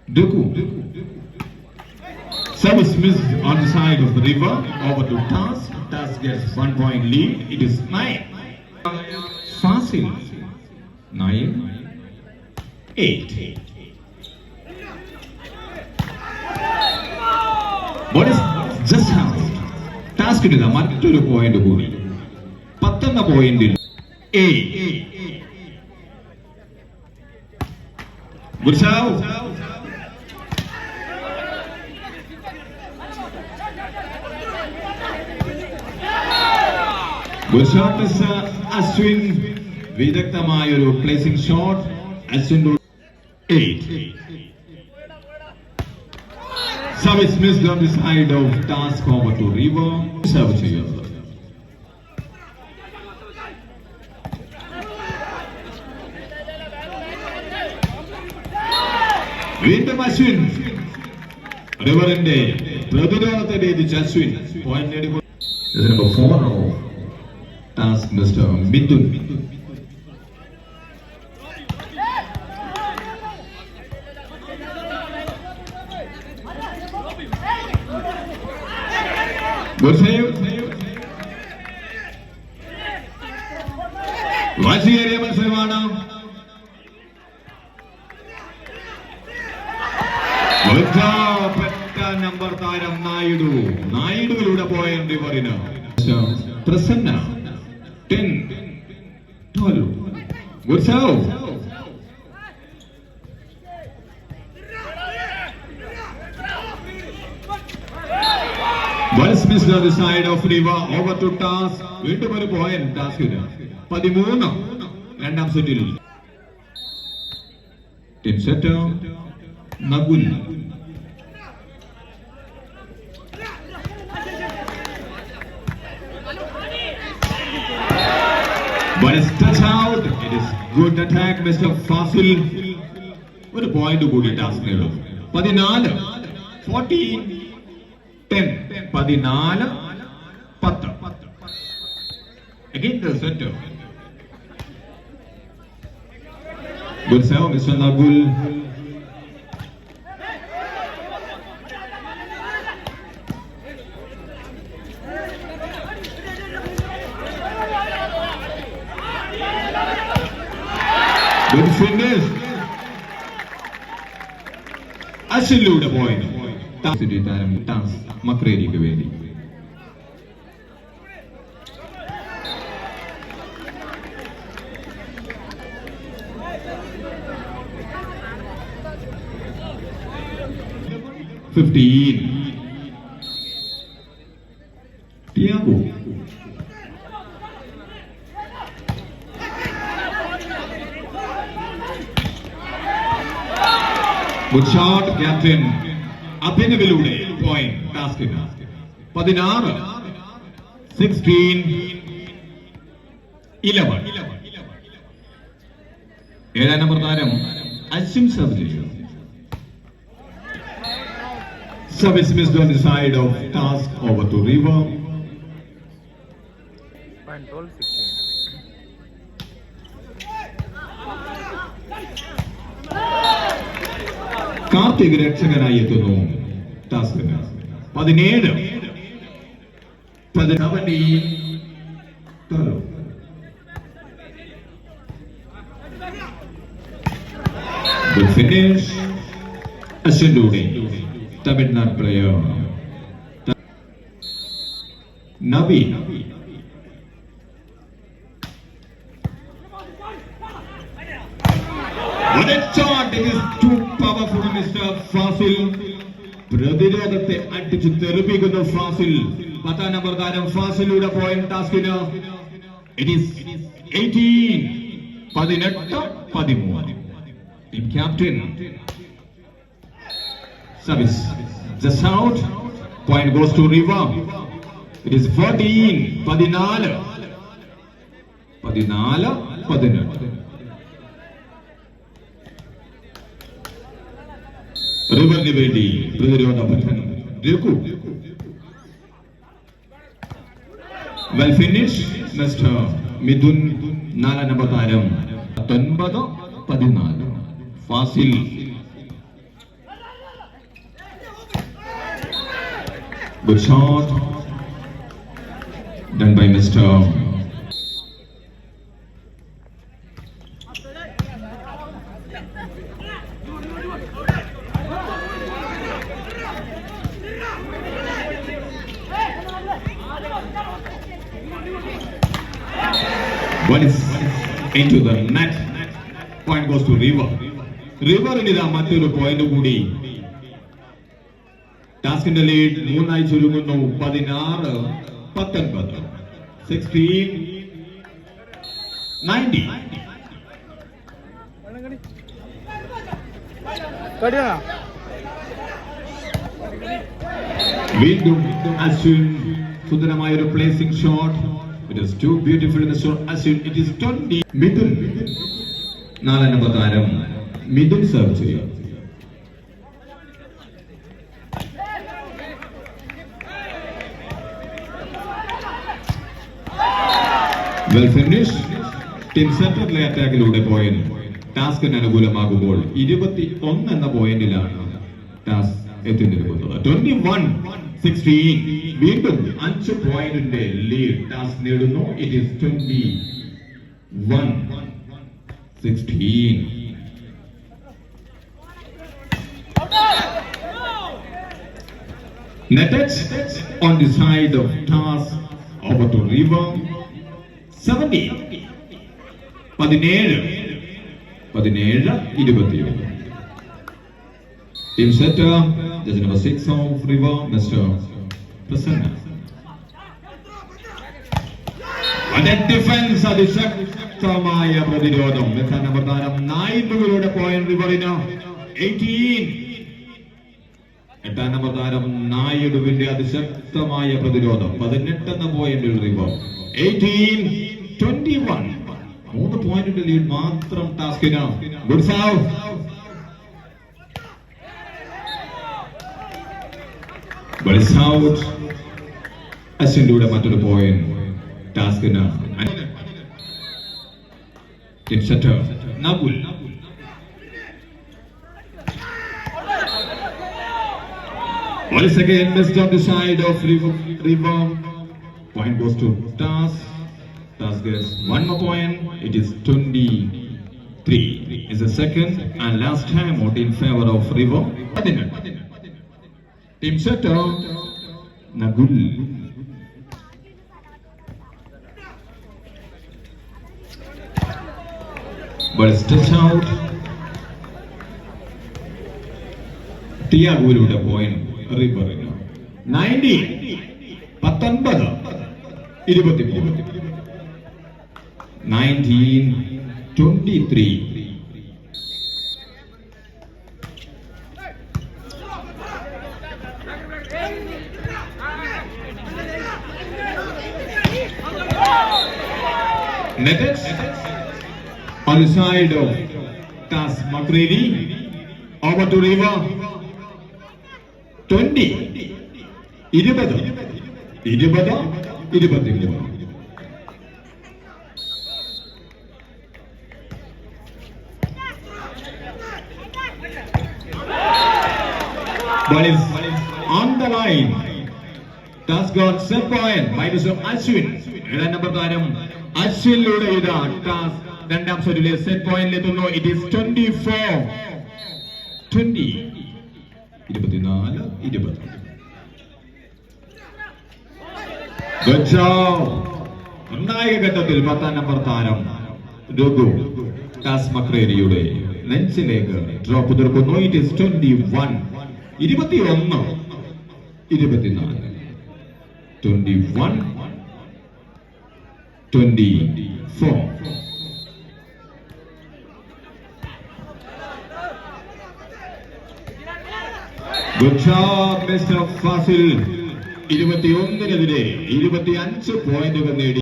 Duku. Service missed on the side of the river. Over to Task. Task gets 1 point lead. It is 9. Fasil. 9. 8. What is just how? Task it is a മറ്റൊരു point കൂടി 10 പോയിന്റിൽ A. Good serve. Good shot is Ashwin. വിദഗ്ധമായ ഒരു placing shot. Ashwin 8. Service missed on the side of Task over to River. Serve ചെയ്യുന്നത്. വീണ്ടും അശ്വിൻ. റിവറിന്റെ പ്രതിരോധത്തെ ഭേദിച്ച് Ashwin point നേടിക്കൊണ്ട് number 4 of TASC mister Mithun. Good save. വാശിയേറിയ മത്സരമാണ്. നമ്പർ താരം നായിഡു. നായിഡുവിലൂടെ പോയ റിവറിന് Prasanna 10, 12. Good serve. Once missed on the side of River. Over to Task. വീണ്ടും ഒരു പോയിന്റ് ടാസ്കിന്. 13 രണ്ടാം സെറ്റിൽ. Team set Nakul. But it's touch out. It is good attack, Mr. Fasil. ഒരു പോയിന്റ് കൂടി ടാസ്ക് നേടും. 14, 14, 10, 14, 10. Again the center. Good serve, Mr. Nagul. Good finish. അശ്വിനിലൂടെ point. TASC മക്രേരിക്ക് വേണ്ടി. ടിയാഗോ. Good shot, Captain. അഭിനവിലൂടെ പോയിന്റ് ടാസ്കിന്. 16, 16, 11. ഏഴാം നമ്പർ താരം അശ്വിൻ സർവ് ചെയ്തു. Service missed on the side of Task over to River. Point 12, 16. Karthik രക്ഷകനായി എത്തുന്നു ടാസ്കിന്. 17, 17. Good finish. അശ്വിനിലൂടെ Tamil Nadu player Naveen. What a shot! It is too powerful, Mr. Fasil. പ്രതിരോധത്തെ അടിച്ചു തെറിപ്പിക്കുന്ന ഫാസിൽ. 10 നമ്പർ താരം ഫാസിലൂടെ point ടാസ്കിന്. It is 18, 18, 13. Team captain. Service just out. Point goes to River. It is 14, 14, 18. റിവറിന് വേണ്ടി പ്രതിരോധ പദ്ധതി. Well finish mister Mithun. 4 number താരം 19, 14. Fazil Good shot done by Mr. One is into the net. Point goes to River. River in the Matthew point to Goody. Task in the lead, Moonlight Churumuno, Padinar, Patan Patan. 16, 90. Windu Ashwin Sundaramaya replacing shot. It is too beautiful in the shot. Ashwin, it is 20. Midun. Nalana Bataram. Midun serves here. Well finished. Team center play attack point. Task and Anagulamagu 21 എന്ന പോയിന്റിലാണ് task എത്തിയിരിക്കുന്നത്. 21-16. വീണ്ടും 5 പോയിന്റിന്റെ lead task നേടുന്നു. It is 21-16. Netted on the side of task over to River. 17. 17-21. Team setter, judge number 6 of River, Mr. Prasanna. And then defense അതിശക്തമായ പ്രതിരോധം. എത്താൻ number 9 point റിവറിന് 18. എട്ടാം number 9 അതിശക്തമായ പ്രതിരോധം. 18 എന്ന പോയിന്റിൽ റിവർ. 18-21. 3 പോയിന്റിന്റെ ലീഡ് മാത്രം ടാസ്കിന്. Good save. അശ്വിന്റെ മറ്റൊരു പോയിന്റ് ടാസ്കിന്. Nakul. Once again missed on the side of River. Point goes to Task. Task gets 1 more point. It is 23. Is the second and last time out in favor of River. Team setter Nagul. But it's touch out. Tiaguruda point. River. 19. 19. 19-23. Netted on the side of Tas Makredi. Over to River. 20. 20. 20. Ball is on the line. Tas got set point by Mr. Ashwin. Number 9 Ashwinlൂടെ ഇതാ TASC രണ്ടാം സെറ്റിലെ set പോയിന്റിലെത്തുന്നു. It is 24-20. 24-20. Good job. നിർണായക ഘട്ടത്തിൽ 10ാം number താരം രഘു ടാസ് മക്രേരിയുടെ നെഞ്ചിലേക്ക് drop തീർക്കുന്നു. It is 21-24. 21-24. Good job, Mr. Fasil. 21-നെതിരെ 25 പോയിന്റുകൾ നേടി.